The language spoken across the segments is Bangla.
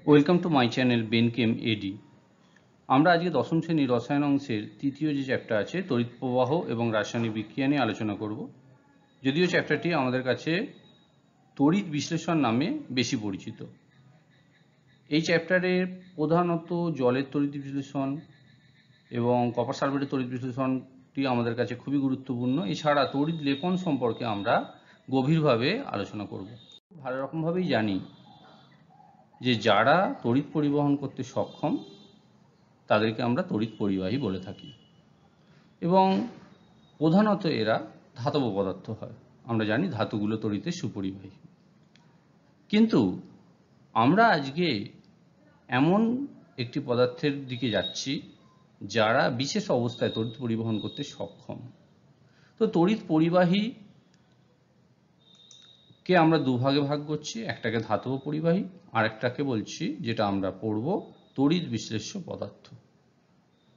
ওয়েলকাম টু মাই চ্যানেল বেনকেম এডি। আমরা আজকে দশম শ্রেণীর রসায়ন অংশের তৃতীয় যে চ্যাপ্টার আছে তড়িৎ প্রবাহ এবং রাসায়নিক বিক্রিয়া নিয়ে আলোচনা করব। যদিও চ্যাপ্টারটি আমাদের কাছে তড়িৎ বিশ্লেষণ নামে বেশি পরিচিত। এই চ্যাপ্টারের প্রধানত জলের তড়িৎ বিশ্লেষণ এবং কপার সালফেটের তড়িৎ বিশ্লেষণটি আমাদের কাছে খুবই গুরুত্বপূর্ণ। এছাড়া তড়িৎ লেপন সম্পর্কে আমরা গভীরভাবে আলোচনা করব। ভালো রকমভাবেই জানি যে যারা তড়িৎ পরিবহন করতে সক্ষম তাদেরকে আমরা তড়িৎ পরিবাহী বলে থাকি এবং প্রধানত এরা ধাতব পদার্থ হয়। আমরা জানি ধাতুগুলো তড়িতে সুপরিবাহী। কিন্তু আমরা আজকে এমন একটি পদার্থের দিকে যাচ্ছি যারা বিশেষ অবস্থায় তড়িৎ পরিবহন করতে সক্ষম। তো তড়িৎ পরিবাহী কে আমরা দুভাগে ভাগ করছি, একটাকে ধাতব পরিবাহী আর একটাকে বলছি যেটা আমরা পড়ব তড়িৎ বিশ্লেষ্য পদার্থ।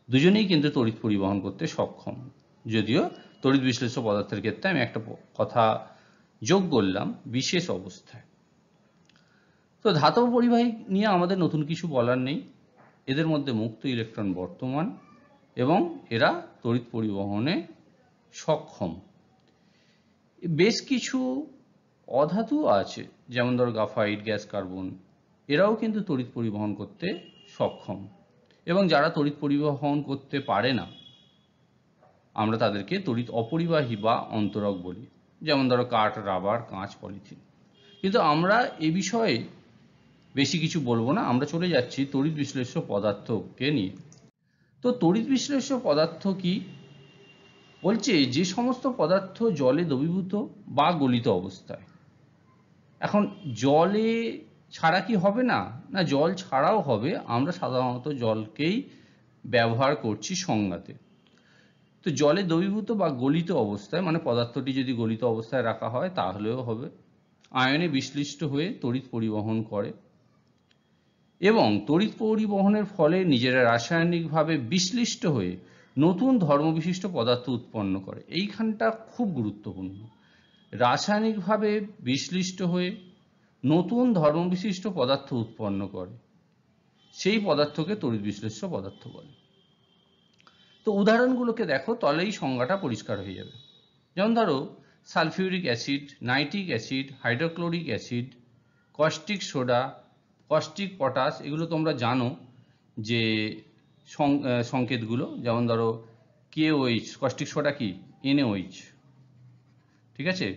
দুজনেই কিন্তু তড়িৎ পরিবহন করতে সক্ষম, যদিও তড়িৎ বিশ্লেষ্য পদার্থের ক্ষেত্রে আমি একটা কথা যোগ করলাম বিশেষ অবস্থায়। তো ধাতব পরিবাহী নিয়ে আমাদের নতুন কিছু বলার নেই। এদের মধ্যে মুক্ত ইলেকট্রন বর্তমান এবং এরা তড়িৎ পরিবহনে সক্ষম। বেশ কিছু অধাতু আছে, যেমন ধরো গ্রাফাইট, গ্যাস কার্বন, এরাও কিন্তু তড়িৎ পরিবহন করতে সক্ষম। এবং যারা তড়িৎ পরিবহন করতে পারে না আমরা তাদেরকে তড়িৎ অপরিবাহী বা অন্তরক বলি, যেমন ধরো কাঠ, রাবার, কাঁচ, পলিথিন। কিন্তু আমরা এ বিষয়ে বেশি কিছু বলবো না, আমরা চলে যাচ্ছি তড়িৎ বিশ্লেষ্য পদার্থকে নিয়ে। তো তড়িৎ বিশ্লেষ্য পদার্থ কি বলছে? যে সমস্ত পদার্থ জলে দ্রবীভূত বা গলিত অবস্থায়। এখন জলে ছাড়া কি হবে না? না, জল ছাড়াও হবে। আমরা সাধারণত জলকেই ব্যবহার করছি সংজ্ঞাতে। তো জলে দ্রবীভূত বা গলিত অবস্থায়, মানে পদার্থটি যদি গলিত অবস্থায় রাখা হয় তাহলেও হবে, আয়নে বিশ্লিষ্ট হয়ে তড়িৎ পরিবহন করে এবং তড়িৎ পরিবহনের ফলে নিজেরা রাসায়নিকভাবে বিশ্লিষ্ট হয়ে নতুন ধর্মবিশিষ্ট পদার্থ উৎপন্ন করে। এইখানটা খুব গুরুত্বপূর্ণ। রাসায়নিকভাবে বিশ্লিষ্ট হয়ে নতুন ধর্মবিশিষ্ট পদার্থ উৎপন্ন করে, সেই পদার্থকে তড়িৎ বিশ্লেষ্য পদার্থ বলে। তো উদাহরণগুলোকে দেখো, তলেই সংজ্ঞাটা পরিষ্কার হয়ে যাবে। যেমন ধরো sulphuric acid, nitric acid, hydrochloric acid, caustic soda, caustic potash. এগুলো তোমরা জানো যে সংকেতগুলো, যেমন ধরো KOH, কস্টিক সোডা কি NaOH, ঠিক আছে,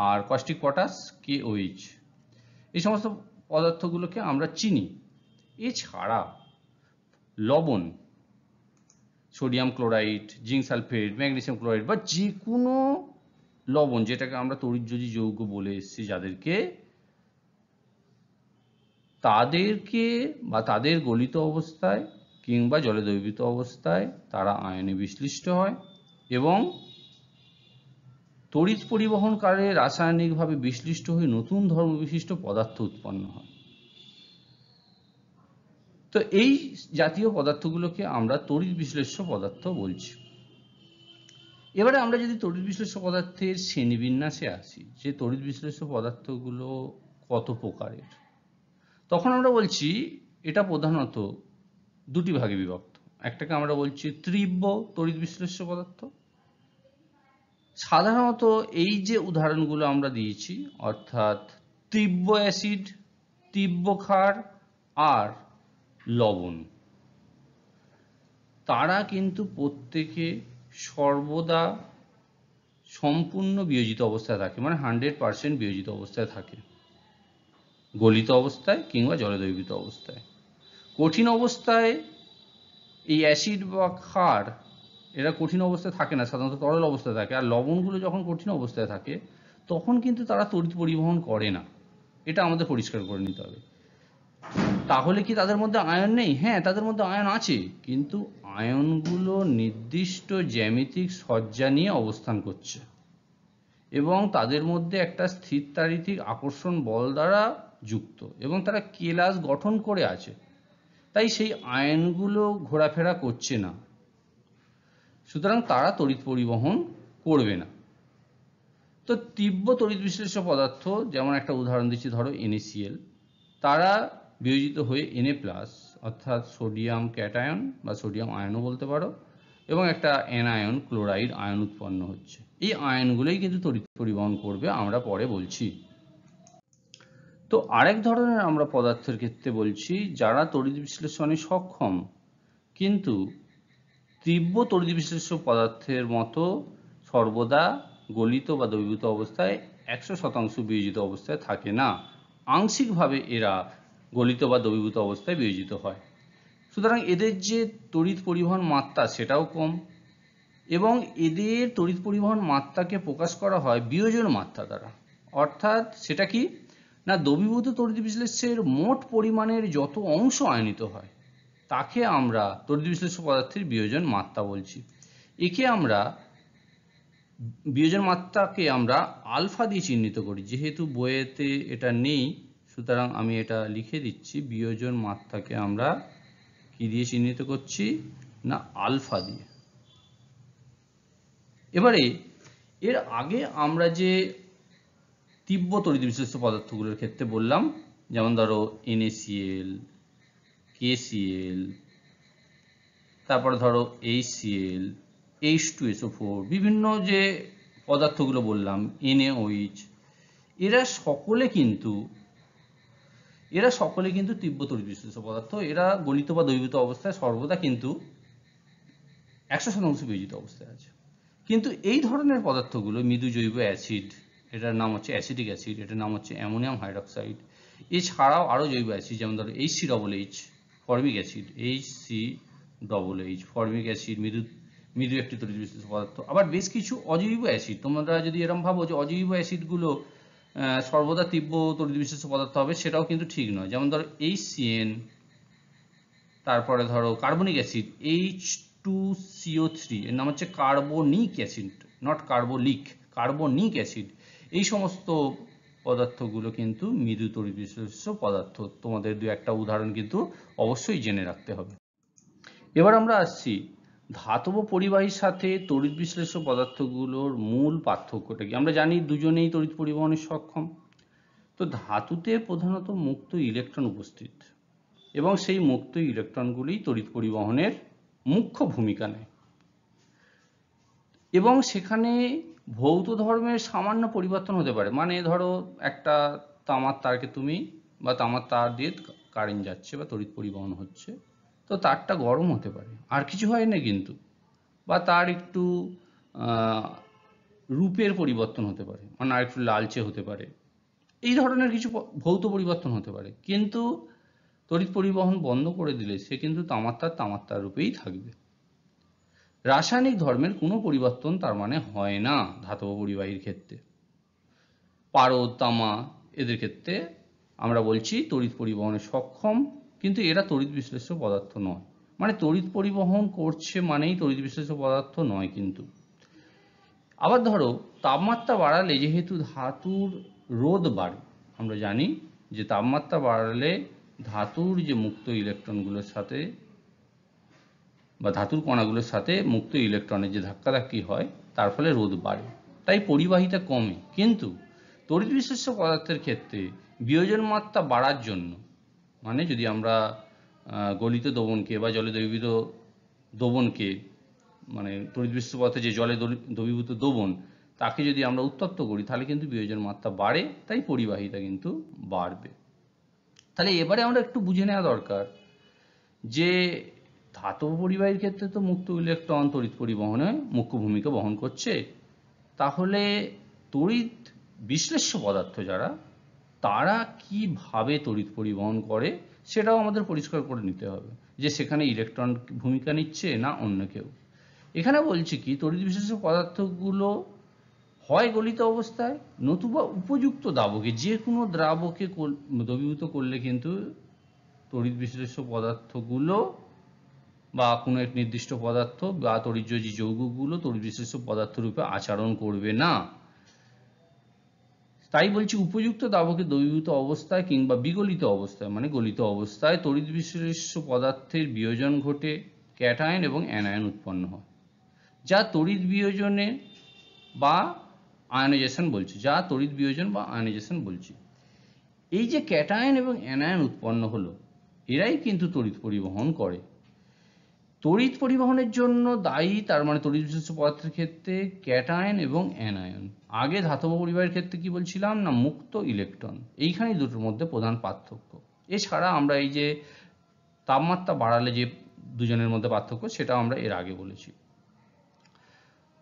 আর কস্টিক পটাশ KOH। এই সমস্ত পদার্থগুলোকে আমরা চিনি। এছাড়া লবণ, sodium chloride, zinc sulphate, magnesium chloride বা যে কোনো লবণ, যেটাকে আমরা তড়িৎযোজী যৌগ বলে এসেছি, তাদেরকে বা তাদের গলিত অবস্থায় কিংবা জলে দ্রবীভূত অবস্থায় তারা আয়নে বিশ্লিষ্ট হয় এবং তড়িৎ পরিবহনকালে রাসায়নিকভাবে বিশ্লিষ্ট হয়ে নতুন ধর্মবিশিষ্ট পদার্থ উৎপন্ন হয়। তো এই জাতীয় পদার্থগুলোকে আমরা তড়িৎ বিশ্লেষ্য পদার্থ বলছি। এবারে আমরা যদি তড়িৎ বিশ্লেষ্য পদার্থের শ্রেণীবিন্যাসে আসি, যে তড়িৎ বিশ্লেষ্য পদার্থগুলো কত প্রকারের, তখন আমরা বলছি এটা প্রধানত দুটি ভাগে বিভক্ত। একটাকে আমরা বলছি তীব্র তড়িৎ বিশ্লেষ্য পদার্থ। সাধারণত এই যে উদাহরণগুলো আমরা দিয়েছি, অর্থাৎ তীব্র অ্যাসিড, তীব্র ক্ষার আর লবণ, তারা কিন্তু প্রত্যেকে সর্বদা সম্পূর্ণ বিয়োজিত অবস্থায় থাকে, মানে 100% বিয়োজিত অবস্থায় থাকে, গলিত অবস্থায় কিংবা জলে দ্রবীভূত অবস্থায়। কঠিন অবস্থায় এই অ্যাসিড বা ক্ষার এরা কঠিন অবস্থায় থাকে না, সাধারণত তরল অবস্থায় থাকে। আর লবণগুলো যখন কঠিন অবস্থায় থাকে তখন কিন্তু তারা তড়িৎ পরিবহন করে না, এটা আমাদের পরিষ্কার করে নিতে হবে। তাহলে কি তাদের মধ্যে আয়ন নেই? হ্যাঁ, তাদের মধ্যে আয়ন আছে, কিন্তু আয়নগুলো নির্দিষ্ট জ্যামিতিক সজ্জা নিয়ে অবস্থান করছে এবং তাদের মধ্যে একটা স্থিরতারিতিক আকর্ষণ বল দ্বারা যুক্ত এবং তারা কেলাস গঠন করে আছে। তাই সেই আয়নগুলো ঘোরাফেরা করছে না, সুতরাং তারা তড়িৎ পরিবহন করবে না। তো তীব্র তড়িৎ বিশ্লেষ্য পদার্থ, যেমন একটা উদাহরণ দিচ্ছি, ধরো NaCl, তারা বিয়োজিত হয়ে Na+, অর্থাৎ সোডিয়াম ক্যাটায়ন বা সোডিয়াম আয়নও বলতে পারো, এবং একটা অ্যানায়ন ক্লোরাইড আয়ন উৎপন্ন হচ্ছে। এই আয়নগুলোই কিন্তু তড়িৎ পরিবহন করবে, আমরা পরে বলছি। তো আরেক ধরনের আমরা পদার্থের ক্ষেত্রে বলছি যারা তড়িৎ বিশ্লেষণে সক্ষম, কিন্তু তীব্র তড়িৎ বিশ্লেষ্য পদার্থের মতো সর্বদা গলিত বা দ্রবীভূত অবস্থায় 100% বিয়োজিত অবস্থায় থাকে না। আংশিকভাবে এরা গলিত বা দ্রবীভূত অবস্থায় বিয়োজিত হয়। সুতরাং এদের যে তড়িৎ পরিবহন মাত্রা সেটাও কম, এবং এদের তড়িৎ পরিবহন মাত্রাকে প্রকাশ করা হয় বিয়োজন মাত্রা দ্বারা। অর্থাৎ সেটা কি না, দ্রবীভূত তড়িৎ বিশ্লেষ্যের মোট পরিমাণের যত অংশ আয়নিত হয় তাকে আমরা তড়িৎ বিশ্লেষ্য পদার্থের বিয়োজন মাত্রা বলছি। একে আমরা বিয়োজন মাত্রাকে আমরা আলফা দিয়ে চিহ্নিত করি। যেহেতু বইয়েতে এটা নেই, সুতরাং আমি এটা লিখে দিচ্ছি। বিয়োজন মাত্রাকে আমরা কি দিয়ে চিহ্নিত করছি না, আলফা দিয়ে। এবারে এর আগে আমরা যে তীব্র তড়িৎ বিশ্লেষ্য পদার্থগুলোর ক্ষেত্রে বললাম, যেমন ধরো NaCl, KCl, তারপরে ধরো HCl, H2SO4, বিভিন্ন যে পদার্থগুলো বললাম, NaOH, এরা সকলে কিন্তু তীব্র তড়িৎ বিশ্লেষ্য পদার্থ। এরা গলিত বা দ্রবীভূত অবস্থায় সর্বদা কিন্তু 100% বিয়োজিত অবস্থায় আছে। কিন্তু এই ধরনের পদার্থগুলো মৃদু জৈব অ্যাসিড, এটার নাম হচ্ছে অ্যাসিটিক অ্যাসিড, এটার নাম হচ্ছে অ্যামোনিয়াম হাইড্রক্সাইড, এছাড়াও আরও জৈব অ্যাসিড যেমন ধরো HCOH formic acid, HCOH formic acid মৃদু একটি তড়িৎ বিশ্লেষ্য পদার্থ। আবার বেশ কিছু অজৈব অ্যাসিড, তোমরা যদি এরকম ভাবো যে অজৈব অ্যাসিডগুলো সর্বদা তীব্র তড়িৎ বিশ্লেষ্য পদার্থ হবে, সেটাও কিন্তু ঠিক নয়। যেমন ধরো HCN, তারপরে ধরো কার্বনিক অ্যাসিড H2CO3, এর নাম হচ্ছে carbonic acid, not carbolic, carbonic acid. এই সমস্ত পদার্থগুলো কিন্তু মৃদু তড়িৎ বিশ্লেষ্য পদার্থ। তোমাদের দু একটা উদাহরণ কিন্তু অবশ্যই জেনে রাখতে হবে। এবার আমরা আসছি ধাতব পরিবাহীর সাথে তড়িৎ বিশ্লেষ্য পদার্থগুলোর মূল পার্থক্যটা কি। আমরা জানি দুজনেই তড়িৎ পরিবহনে সক্ষম। তো ধাতুতে প্রধানত মুক্ত ইলেকট্রন উপস্থিত, এবং সেই মুক্ত ইলেকট্রনগুলি তড়িৎ পরিবহনের মুখ্য ভূমিকা নেয়, এবং সেখানে ভৌত ধর্মের সামান্য পরিবর্তন হতে পারে। মানে ধরো একটা তামার তারকে তুমি বা তামার তার দিয়ে কারেন্ট যাচ্ছে বা তড়িৎ পরিবহন হচ্ছে, তো তারটা গরম হতে পারে, আর কিছু হয় না কিন্তু, বা তার একটু রূপের পরিবর্তন হতে পারে, মানে আর একটু লালচে হতে পারে, এই ধরনের কিছু ভৌত পরিবর্তন হতে পারে। কিন্তু তড়িৎ পরিবহন বন্ধ করে দিলে সে কিন্তু তামার তার রূপেই থাকবে। রাসায়নিক ধর্মের কোনো পরিবর্তন তার মানে হয় না ধাতব পরিবাহীর ক্ষেত্রে। পারদ, তামা, এদের ক্ষেত্রে আমরা বলছি তড়িৎ পরিবহনে সক্ষম, কিন্তু এরা তড়িৎ বিশ্লেষ্য পদার্থ নয়। মানে তড়িৎ পরিবহন করছে মানেই তড়িৎ বিশ্লেষ্য পদার্থ নয় কিন্তু। আবার ধরো তাপমাত্রা বাড়ালে যেহেতু ধাতুর রোধ বাড়ে, আমরা জানি যে তাপমাত্রা বাড়ালে ধাতুর যে মুক্ত ইলেকট্রনগুলোর সাথে বা ধাতুর কণাগুলোর সাথে মুক্ত ইলেকট্রনের যে ধাক্কাধাক্কি হয়, তার ফলে রোধ বাড়ে, তাই পরিবাহিতা কমে। কিন্তু তড়িৎ বিশ্লেষ্য পদার্থের ক্ষেত্রে বিয়োজন মাত্রা বাড়ার জন্য, মানে যদি আমরা গলিত দ্রবণকে বা জলে দ্রবীভূত দ্রবণকে, মানে তড়িৎ বিশ্লেষ্য পদার্থে যে জলে দ্রবীভূত দ্রবণ, তাকে যদি আমরা উত্তপ্ত করি, তাহলে কিন্তু বিয়োজন মাত্রা বাড়ে, তাই পরিবাহিতা কিন্তু বাড়বে। তাহলে এবারে আমরা একটু বুঝে নেওয়া দরকার যে ধাতব পরিবাহীর ক্ষেত্রে তো মুক্ত ইলেকট্রন তড়িৎ পরিবহনে মুখ্য ভূমিকা বহন করছে, তাহলে তড়িৎ বিশ্লেষ্য পদার্থ যারা, তারা কিভাবে তড়িৎ পরিবহন করে সেটাও আমাদের পরিষ্কার করে নিতে হবে, যে সেখানে ইলেকট্রন ভূমিকা নিচ্ছে না অন্য কেউ। এখানে বলছি কি, তড়িৎ বিশ্লেষ্য পদার্থগুলো হয় গলিত অবস্থায়, নতুবা উপযুক্ত দ্রাবকে, যে কোনো দ্রাবকে দ্রবীভূত করলে কিন্তু তড়িৎ বিশ্লেষ্য পদার্থগুলো বা কোনো এক নির্দিষ্ট পদার্থ বা তড়িৎযোজী যৌগগুলো তড়িৎ বিশ্লেষ্য পদার্থ রূপে আচরণ করবে না। তাই বলছি উপযুক্ত দ্রাবকে দ্রবীভূত অবস্থায় কিংবা বিগলিত অবস্থায়, মানে গলিত অবস্থায় তড়িৎ বিশ্লেষ্য পদার্থের বিয়োজন ঘটে ক্যাটায়ন এবং অ্যানায়ন উৎপন্ন হয়, যা তড়িৎ বিয়োজনে বা আয়নাইজেশন বলছি, এই যে ক্যাটায়ন এবং অ্যানায়ন উৎপন্ন হলো, এরাই কিন্তু তড়িৎ পরিবহন করে। তড়িৎ পরিবহনের জন্য দায়ী, তার মানে তড়িৎ বিশিষ্ট পদার্থের ক্ষেত্রে ক্যাটায়ন এবং অ্যানায়ন। আগে ধাতব পরিবাহের ক্ষেত্রে কি বলছিলাম না, মুক্ত ইলেকট্রন। এইখানেই দুটোর মধ্যে প্রধান পার্থক্য। এছাড়া আমরা এই যে তাপমাত্রা বাড়ালে যে দুজনের মধ্যে পার্থক্য, সেটা আমরা এর আগে বলেছি।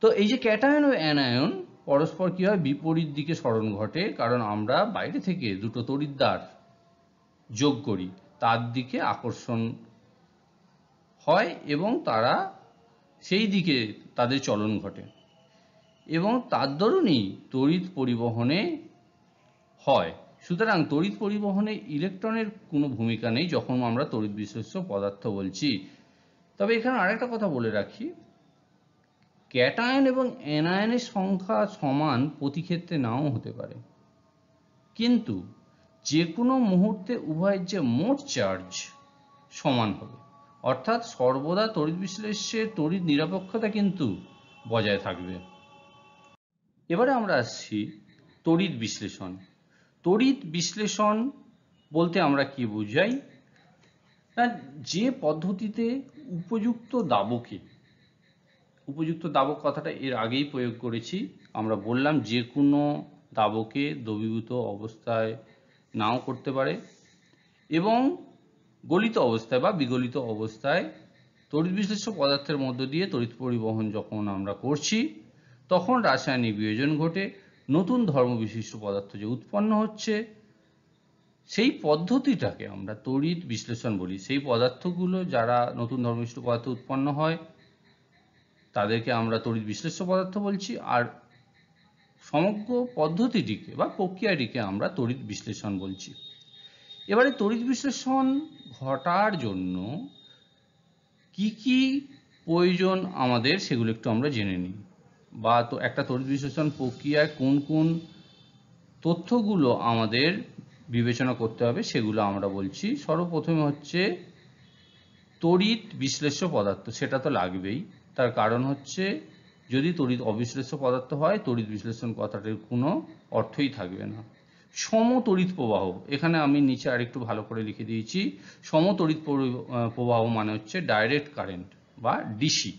তো এই যে ক্যাটায়ন ও অ্যানায়ন পরস্পর কি হয়, বিপরীত দিকে সরণ ঘটে, কারণ আমরা বাইরে থেকে দুটো তড়িৎদ্বার যোগ করি, তার দিকে আকর্ষণ হয় এবং তারা সেই দিকে তাদের চলন ঘটে এবং তার দরুনই তড়িৎ পরিবহনে হয়। সুতরাং তড়িৎ পরিবহনে ইলেকট্রনের কোনো ভূমিকা নেই যখন আমরা তড়িৎ বিশ্লেষ্য পদার্থ বলছি। তবে এখানে আরেকটা কথা বলে রাখি, ক্যাটায়ন এবং অ্যানায়নের সংখ্যা সমান প্রতি ক্ষেত্রে নাও হতে পারে, কিন্তু যে কোনো মুহূর্তে উভয়ের যে মোট চার্জ সমান হবে, অর্থাৎ সর্বদা তড়িৎ বিশ্লেষ্যের তড়িৎ নিরপেক্ষতা কিন্তু বজায় থাকবে। এবারে আমরা আসছি তড়িৎ বিশ্লেষণ। তড়িৎ বিশ্লেষণ বলতে আমরা কি বুঝাই না, যে পদ্ধতিতে উপযুক্ত দাবক কথাটা এর আগেই প্রয়োগ করেছি। আমরা বললাম যে কোনো দাবকে দ্রবীভূত অবস্থায় নাও করতে পারে এবং গলিত অবস্থায় বা বিগলিত অবস্থায় তড়িৎ বিশ্লেষ্য পদার্থের মধ্য দিয়ে তড়িৎ পরিবহন যখন আমরা করছি, তখন রাসায়নিক বিয়োজন ঘটে নতুন ধর্মবিশিষ্ট পদার্থ যে উৎপন্ন হচ্ছে, সেই পদ্ধতিটাকে আমরা তড়িৎ বিশ্লেষণ বলি। সেই পদার্থগুলো যারা নতুন ধর্মবিশিষ্ট পদার্থ উৎপন্ন হয় তাদেরকে আমরা তড়িৎ বিশ্লেষ্য পদার্থ বলছি, আর সমগ্র পদ্ধতিটিকে বা প্রক্রিয়াটিকে আমরা তড়িৎ বিশ্লেষণ বলছি। এবারে তড়িৎ বিশ্লেষণ ঘটার জন্য কি কি প্রয়োজন আমাদের, সেগুলো একটু আমরা জেনে নিই। বা তো একটা তড়িৎ বিশ্লেষণ প্রক্রিয়ায় কোন কোন তথ্যগুলো আমাদের বিবেচনা করতে হবে সেগুলো আমরা বলছি। সর্বপ্রথমে হচ্ছে তড়িৎ বিশ্লেষ্য পদার্থ, সেটা তো লাগবেই। তার কারণ হচ্ছে যদি তড়িৎ অবিশ্লেষ্য পদার্থ হয়, তড়িৎ বিশ্লেষণ কথাটির কোনো অর্থই থাকবে না। সমতড়িৎ প্রবাহ, এখানে আমি নিচে আরেকটু ভালো করে লিখে দিয়েছি। সমতড়িৎ প্রবাহ মানে হচ্ছে ডাইরেক্ট কারেন্ট বা ডিসি।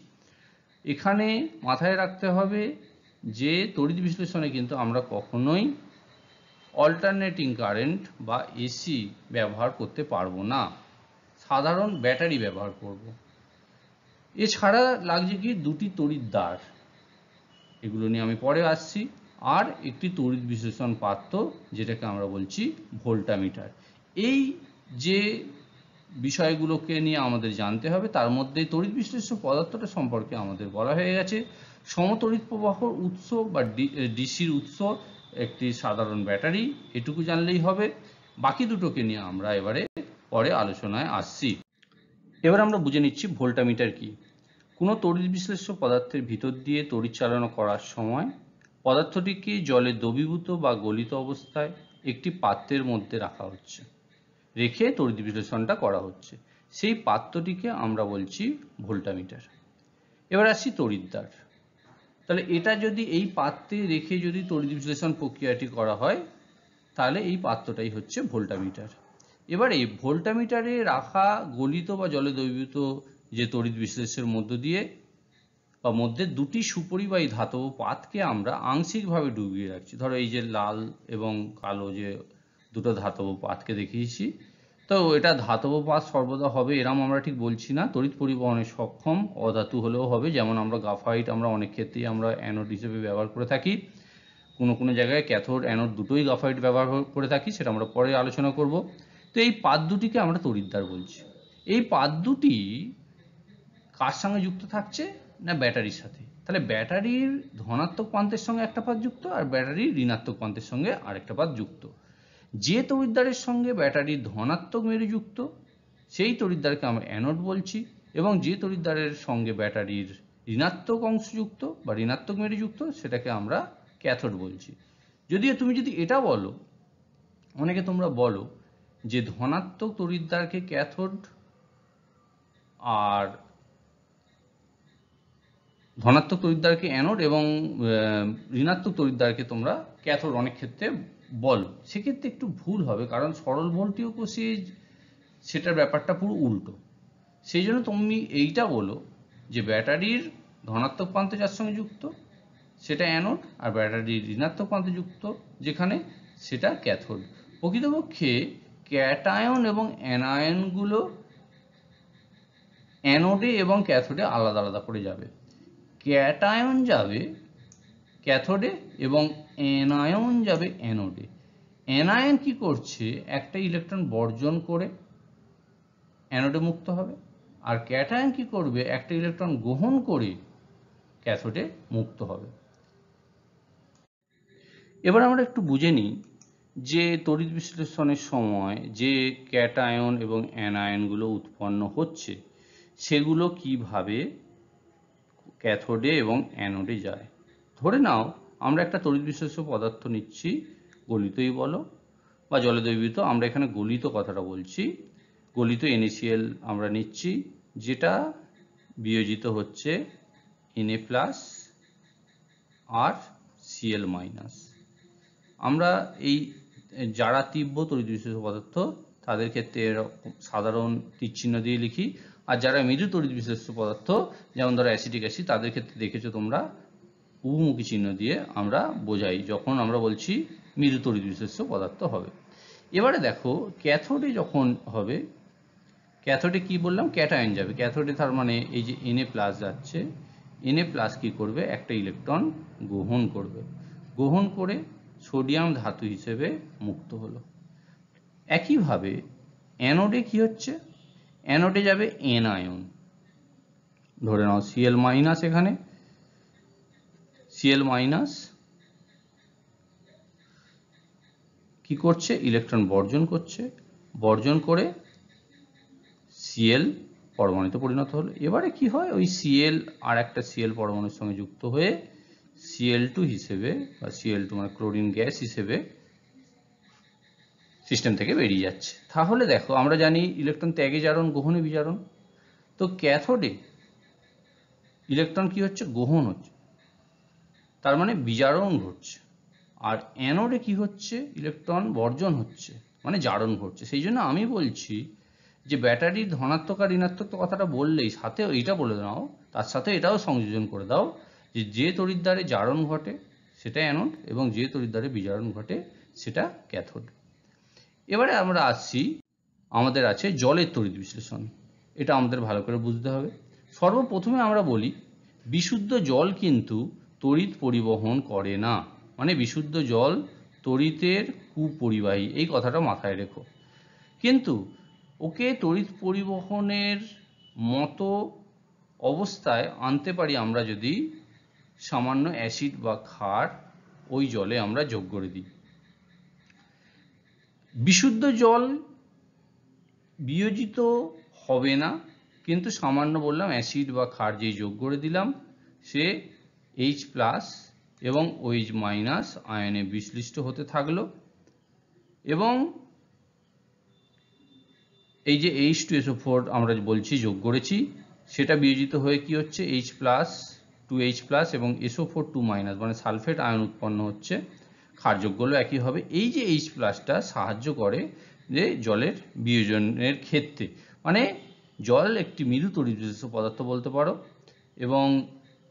এখানে মাথায় রাখতে হবে যে তড়িৎ বিশ্লেষণে কিন্তু আমরা কখনোই অল্টারনেটিং কারেন্ট বা এসি ব্যবহার করতে পারবো না, সাধারণ ব্যাটারি ব্যবহার করব। এছাড়া লাগছে কি, দুটি তড়িৎদ্বার, এগুলো নিয়ে আমি পরে আসছি, আর একটি তড়িৎ বিশ্লেষণ পাত্র যেটাকে আমরা বলছি ভোল্টামিটার। এই যে বিষয়গুলোকে নিয়ে আমাদের জানতে হবে, তার মধ্যে তড়িৎ বিশ্লেষ্য পদার্থটা সম্পর্কে আমাদের বলা হয়ে গেছে। সমতড়িৎ প্রবাহর উৎস বা ডিসির উৎস একটি সাধারণ ব্যাটারি, এটুকু জানলেই হবে। বাকি দুটোকে নিয়ে আমরা এবারে পরে আলোচনায় আসছি। এবার আমরা বুঝে নিচ্ছি ভোল্টামিটার কি। কোনো তড়িৎ বিশ্লেষ্য পদার্থের ভিতর দিয়ে তড়িৎ চালনা করার সময় পদার্থটিকে জলে দ্রবীভূত বা গলিত অবস্থায় একটি পাত্রের মধ্যে রেখে তড়িৎ বিশ্লেষণটা করা হচ্ছে, সেই পাত্রটিকে আমরা বলছি ভোল্টামিটার। এবার আসছি তড়িৎদ্বার। তাহলে এটা যদি এই পাত্রে রেখে যদি তড়িৎ বিশ্লেষণ প্রক্রিয়াটি করা হয়, তাহলে এই পাত্রটাই হচ্ছে ভোল্টামিটার। এবার এই ভোল্টামিটারে রাখা গলিত বা জলে দ্রবীভূত যে তড়িৎ বিশ্লেষের মধ্যে দুটি সুপরিবাহী ধাতব পাতকে আমরা আংশিকভাবে ডুবিয়ে রাখছি। ধরো এই যে লাল এবং কালো যে দুটো ধাতব পাতকে দেখিয়েছি, তো এটা ধাতব পাত সর্বদা হবে এরম আমরা ঠিক বলছি না। তড়িৎ পরিবহনে সক্ষম অধাতু হলেও হবে, যেমন আমরা গ্রাফাইট আমরা অনেক ক্ষেত্রেই আমরা অ্যানোড হিসেবে ব্যবহার করে থাকি, কোনো জায়গায় ক্যাথোড অ্যানোড দুটোই গ্রাফাইট ব্যবহার করে থাকি, সেটা আমরা পরে আলোচনা করব। তো এই পাত দুটিকে আমরা তড়িৎদ্বার বলছি। এই পাত দুটি কার সঙ্গে যুক্ত থাকছে না, ব্যাটারির সাথে। তাহলে ব্যাটারির ধনাত্মক প্রান্তের সঙ্গে একটা পাত যুক্ত আর ব্যাটারির ঋণাত্মক প্রান্তের সঙ্গে আরেকটা পাত যুক্ত। যে তড়িৎদ্বারের সঙ্গে ব্যাটারির ধনাত্মক মেরু যুক্ত সেই তড়িৎদ্বারকে আমরা অ্যানোড বলছি, এবং যে তড়িৎদ্বারের সঙ্গে ব্যাটারির ঋণাত্মক অংশ যুক্ত বা ঋণাত্মক মেরু যুক্ত সেটাকে আমরা ক্যাথোড বলছি। যদিও তুমি যদি এটা বলো, অনেকে তোমরা বলো যে ধনাত্মক তড়িৎদ্বারকে ক্যাথোড আর ধনাত্মক তড়িৎদ্বারকে অ্যানোড এবং ঋণাত্মক তড়িৎদ্বারকে তোমরা ক্যাথোড অনেক ক্ষেত্রে বলো। সেক্ষেত্রে একটু ভুল হবে, কারণ সরল ভোল্টীয় কোষে সেটার ব্যাপারটা পুরো উল্টো। সেই জন্য তুমি এইটা বলো যে ব্যাটারির ধনাত্মক প্রান্ত যার সঙ্গে যুক্ত সেটা অ্যানোড, আর ব্যাটারির ঋণাত্মক প্রান্তে যুক্ত যেখানে সেটা ক্যাথোড। প্রকৃতপক্ষে ক্যাটায়ন এবং অ্যানায়নগুলো অ্যানোডে এবং ক্যাথোডে আলাদা আলাদা করে যাবে। ক্যাটায়ন যাবে ক্যাথোডে এবং অ্যানায়ন যাবে অ্যানোডে। অ্যানায়ন কি করছে, একটা ইলেকট্রন বর্জন করে অ্যানোডে মুক্ত হবে, আর ক্যাটায়ন কি করবে, একটা ইলেকট্রন গ্রহণ করে ক্যাথোডে মুক্ত হবে। এবার আমরা একটু বুঝে নিই যে তড়িৎ বিশ্লেষণের সময় যে ক্যাটায়ন এবং অ্যানায়নগুলো উৎপন্ন হচ্ছে সেগুলো কিভাবে ক্যাথোডে এবং অ্যানোডে যায়। ধরে নাও আমরা একটা তড়িৎ বিশ্লেষ্য পদার্থ নিচ্ছি, গলিতই বলো বা জলে দ্রবীভূত, আমরা এখানে গলিত কথাটা বলছি। গলিত NaCl আমরা নিচ্ছি, যেটা বিয়োজিত হচ্ছে Na+ আর Cl-। আমরা এই যারা তীব্র তড়িৎ বিশ্লেষ্য পদার্থ তাদের ক্ষেত্রে এরকম সাধারণ তীরচিহ্ন দিয়ে লিখি, আর যারা মৃদু তড়িৎ বিশ্লেষ্য পদার্থ যেমন ধরো অ্যাসিটিক অ্যাসিড তাদের ক্ষেত্রে দেখেছো তোমরা উভমুখী চিহ্ন দিয়ে আমরা বোঝাই যখন আমরা বলছি মৃদু তড়িৎ বিশ্লেষ্য পদার্থ হবে। এবারে দেখো ক্যাথোডে যখন হবে, ক্যাথোডে কি বললাম, ক্যাটায়ন যাবে ক্যাথোডে, তার মানে এই যে Na+ যাচ্ছে, Na+ কি করবে, একটা ইলেকট্রন গ্রহণ করবে, গ্রহণ করে সোডিয়াম ধাতু হিসেবে মুক্ত হলো। একইভাবে অ্যানোডে কি হচ্ছে, অ্যানোডে যাবে অ্যানায়ন, ধরে নাও Cl- এখানে Cl- কি করছে, ইলেকট্রন বর্জন করছে, বর্জন করে Cl পরমাণুতে পরিণত হলো। এবারে কি হয়, ওই Cl আর একটা Cl পরমাণুর সঙ্গে যুক্ত হয়ে Cl2 হিসেবে বা Cl2 মানে ক্লোরিন গ্যাস হিসেবে সিস্টেম থেকে বেরিয়ে যাচ্ছে। তাহলে দেখো আমরা জানি ইলেকট্রন ত্যাগে জারণ, গ্রহণে বিজারণ। তো ক্যাথোডে ইলেকট্রন কি হচ্ছে, গ্রহণ হচ্ছে, তার মানে বিজারণ ঘটছে। আর অ্যানোডে কি হচ্ছে, ইলেকট্রন বর্জন হচ্ছে, মানে জারণ ঘটছে। সেই জন্য আমি বলছি যে ব্যাটারির ধনাত্মক আর ঋণাত্মক কথাটা বললেই সাথে এইটা বলে দাও, তার সাথে এটাও সংযোজন করে দাও যে যে তড়িৎদ্বারে জারণ ঘটে সেটা অ্যানোড এবং যে তড়িৎদ্বারে বিজারণ ঘটে সেটা ক্যাথোড। এবারে আমরা আসছি, আমাদের আছে জলের তড়িৎ বিশ্লেষণ। এটা আমাদের ভালো করে বুঝতে হবে। সর্বপ্রথমে আমরা বলি বিশুদ্ধ জল কিন্তু তড়িৎ পরিবহন করে না, মানে বিশুদ্ধ জল তড়িতের কুপরিবাহী, এই কথাটা মাথায় রেখো। কিন্তু ওকে তড়িৎ পরিবহনের মতো অবস্থায় আনতে পারি আমরা যদি সামান্য অ্যাসিড বা ক্ষার ওই জলে আমরা যোগ করে দিই। বিশুদ্ধ জল বিয়োজিত হবে না, কিন্তু সামান্য বললাম অ্যাসিড বা ক্ষার যেই যোগ করে দিলাম সে H+ এবং OH- আয়নে বিশ্লিষ্ট হতে থাকলো, এবং এই যে H2SO4 আমরা বলছি যোগ করেছি সেটা বিয়োজিত হয়ে কি হচ্ছে, H+ 2H+ এবং SO4 2- মানে সালফেট আয়ন উৎপন্ন হচ্ছে। ক্ষার যোগ করলেও একই হবে। এই যে H+টা সাহায্য করে যে জলের বিয়োজনের ক্ষেত্রে, মানে জল একটি মৃদু তড়িৎ বিশ্লেষ্য পদার্থ বলতে পারো, এবং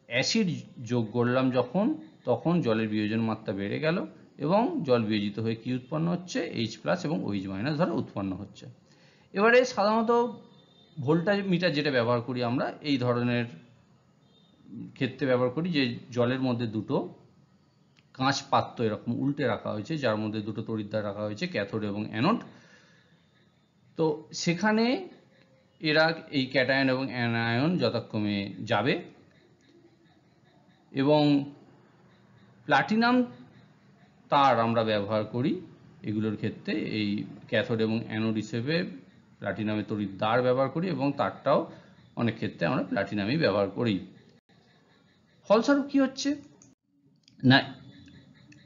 অ্যাসিড যোগ করলাম যখন, তখন জলের বিয়োজন মাত্রা বেড়ে গেল এবং জল বিয়োজিত হয়ে কি উৎপন্ন হচ্ছে, H+ এবং OH- ধরে উৎপন্ন হচ্ছে। এবারে সাধারণত ভোল্টেজ মিটার যেটা ব্যবহার করি আমরা এই ধরনের ক্ষেত্রে ব্যবহার করি, যে জলের মধ্যে দুটো কাঁচ পাত্র এরকম উল্টে রাখা হয়েছে, যার মধ্যে দুটো তড়িৎদ্বার রাখা হয়েছে, ক্যাথোড এবং অ্যানোড। তো সেখানে এরা এই ক্যাটায়ন এবং অ্যানায়ন যথাক্রমে যাবে, এবং প্লাটিনাম তার আমরা ব্যবহার করি এগুলোর ক্ষেত্রে, এই ক্যাথোড এবং অ্যানোড হিসেবে প্লাটিনামের তড়িৎদ্বার ব্যবহার করি, এবং তারটাও অনেক ক্ষেত্রে আমরা প্লাটিনামই ব্যবহার করি। ফলস্বরূপ কি হচ্ছে না,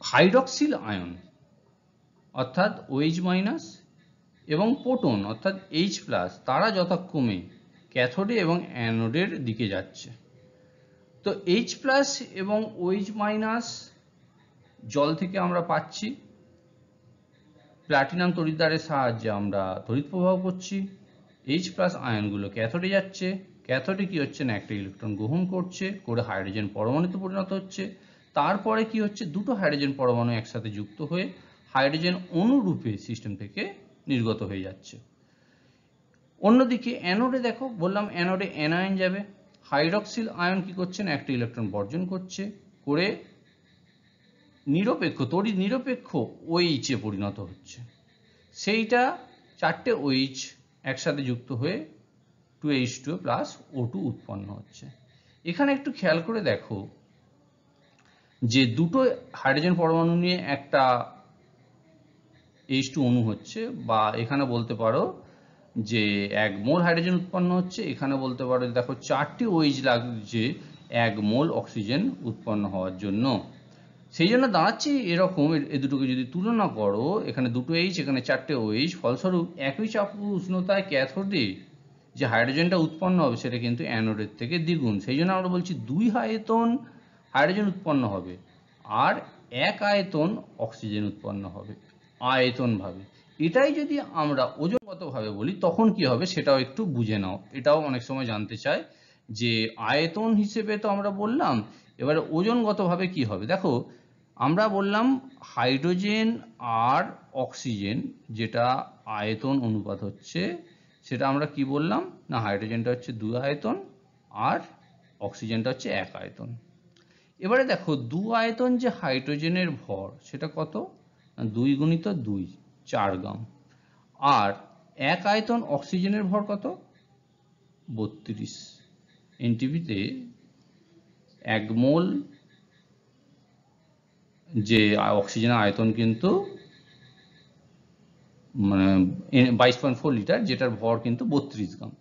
হাইড্রক্সিল আয়ন অর্থাৎ OH- এবং প্রোটন অর্থাৎ H+, তারা যথাক্রমে ক্যাথোডে এবং অ্যানোডের দিকে যাচ্ছে। তো তো H প্লাস এবং OH মাইনাস জল থেকে আমরা পাচ্ছি, প্লাটিনাম তড়িৎদ্বারের সাহায্যে আমরা তড়িৎ প্রবাহ করছি। H প্লাস আয়নগুলো ক্যাথোডে যাচ্ছে, ক্যাথোডে কি হচ্ছে না একটা ইলেকট্রন গ্রহণ করছে, করে হাইড্রোজেন পরমাণুতে পরিণত হচ্ছে। তারপরে কি হচ্ছে, দুটো হাইড্রোজেন পরমাণু একসাথে যুক্ত হয়ে হাইড্রোজেন অণুরূপে সিস্টেম থেকে নির্গত হয়ে যাচ্ছে। অন্যদিকে অ্যানোডে দেখো, বললাম অ্যানোডে অ্যানায়ন যাবে, হাইড্রক্সিল আয়ন কি করছে না একটা ইলেকট্রন বর্জন করছে, করে নিরপেক্ষ তড়িৎ নিরপেক্ষ OH এ পরিণত হচ্ছে। সেইটা চারটে OH একসাথে যুক্ত হয়ে 2H2O প্লাস O2 উৎপন্ন হচ্ছে। এখানে একটু খেয়াল করে দেখো যে দুটো হাইড্রোজেন পরমাণু নিয়ে একটা H2 অণু হচ্ছে, বা এখানে বলতে পারো যে 1 মোল হাইড্রোজেন উৎপন্ন হচ্ছে, এখানে বলতে পারো দেখো 4টি OH লাগছে 1 মোল অক্সিজেন উৎপন্ন হওয়ার জন্য। সেই জন্য দাঁড়াচ্ছে এরকম, এই দুটোকে যদি তুলনা করো, এখানে দুটো H, এখানে 4টে OH, ফলস্বরূপ একই চাপ উষ্ণতায় ক্যাথোডে যে হাইড্রোজেনটা উৎপন্ন হবে সেটা কিন্তু অ্যানোডের থেকে দ্বিগুণ। সেই জন্য আমরা বলছি 2 আয়তন হাইড্রোজেন উৎপন্ন হবে আর 1 আয়তন অক্সিজেন উৎপন্ন হবে আয়তনভাবে। এটাই যদি আমরা ওজনগতভাবে বলি তখন কি হবে সেটাও একটু বুঝে নাও। এটাও অনেক সময় জানতে চায় যে আয়তন হিসেবে তো আমরা বললাম, এবারে ওজনগতভাবে কি হবে। দেখো আমরা বললাম হাইড্রোজেন আর অক্সিজেন যেটা আয়তন অনুপাত হচ্ছে, সেটা আমরা কি বললাম না, হাইড্রোজেনটা হচ্ছে 2 আয়তন আর অক্সিজেনটা হচ্ছে 1 আয়তন। এবারে দেখো 2 আয়তন যে হাইড্রোজেনের ভর সেটা কত, 2 গুণিত 2 4 গ্রাম, আর 1 আয়তন অক্সিজেনের ভর কত 32 এনটিপিতে। 1 মোল যে অক্সিজেনের আয়তন কিন্তু মানে 22.4 লিটার, যেটার ভর কিন্তু 32 গ্রাম।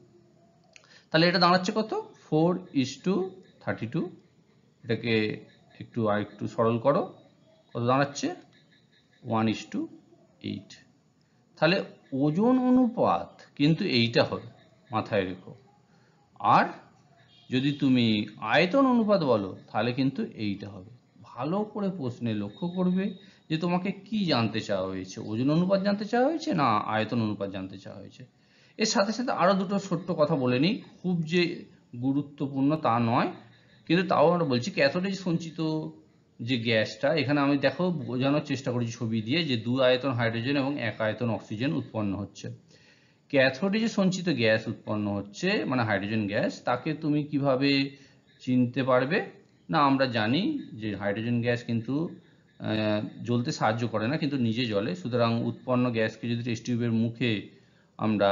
তাহলে এটা দাঁড়াচ্ছে কত 4:32। এটাকে একটু আরেকটু সরল করো, কত দাঁড়াচ্ছে 1:8। তাহলে ওজন অনুপাত কিন্তু এইটা হবে, মাথায় রেখো। আর যদি তুমি আয়তন অনুপাত বলো তাহলে কিন্তু এইটা হবে। ভালো করে প্রশ্নে লক্ষ্য করবে যে তোমাকে কি জানতে চাওয়া হয়েছে, ওজন অনুপাত জানতে চাওয়া হয়েছে না আয়তন অনুপাত জানতে চাওয়া হয়েছে। এর সাথে সাথে আরো দুটো ছোট্ট কথা বলে নিই, খুব যে গুরুত্বপূর্ণ তা নয়, কিন্তু তাও আমরা বলছি ক্যাথোডে সঞ্চিত যে গ্যাসটা, এখানে আমি দেখো বোঝানোর চেষ্টা করেছি ছবি দিয়ে যে 2 আয়তন হাইড্রোজেন এবং 1 আয়তন অক্সিজেন উৎপন্ন হচ্ছে। ক্যাথোডে যে সঞ্চিত গ্যাস উৎপন্ন হচ্ছে মানে হাইড্রোজেন গ্যাস, তাকে তুমি কিভাবে চিনতে পারবে না, আমরা জানি যে হাইড্রোজেন গ্যাস কিন্তু জ্বলতে সাহায্য করে না, কিন্তু নিজে জ্বলে। সুতরাং উৎপন্ন গ্যাসকে যদি টেস্ট টিউবের মুখে আমরা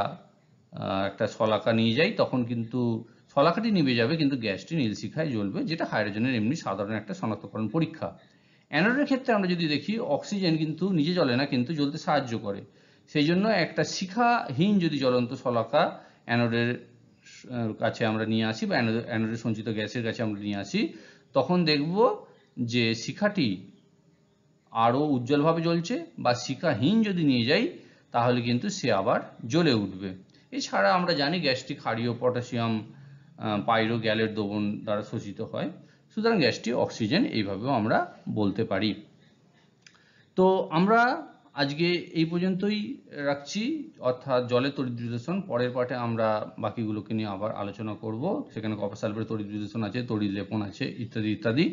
একটা শলাকা নিয়ে যাই তখন কিন্তু শলাকাটি নিভে যাবে কিন্তু গ্যাসটি নীল শিখায় জ্বলবে, যেটা হাইড্রোজেনের এমনি সাধারণ একটা শনাক্তকরণ পরীক্ষা। অ্যানোডের ক্ষেত্রে আমরা যদি দেখি অক্সিজেন কিন্তু নিজে জ্বলে না কিন্তু জ্বলতে সাহায্য করে। সেই জন্য একটা শিখাহীন যদি জ্বলন্ত শলাকা অ্যানোডের কাছে আমরা নিয়ে আসি বা অ্যানোডের সঞ্চিত গ্যাসের কাছে আমরা নিয়ে আসি, তখন দেখব যে শিখাটি আরো উজ্জ্বলভাবে জ্বলছে, বা শিখাহীন যদি নিয়ে যাই তাহলে কিন্তু সে আবার জ্বলে উঠবে। এছাড়া আমরা জানি গ্যাসটি ক্ষারীয় পটাশিয়াম পাইরো গ্যালেট দ্রবণ দ্বারা শোষিত হয়, সুতরাং গ্যাসটি অক্সিজেন এইভাবেও আমরা বলতে পারি। তো আমরা আজকে এই পর্যন্তই রাখছি, অর্থাৎ জলের তড়িৎ বিশ্লেষণ। পরের পাঠে আমরা বাকিগুলোকে নিয়ে আবার আলোচনা করব, সেখানে কপার সালফেট তড়িৎ বিশ্লেষণ আছে, তড়িৎ লেপন আছে, ইত্যাদি ইত্যাদি।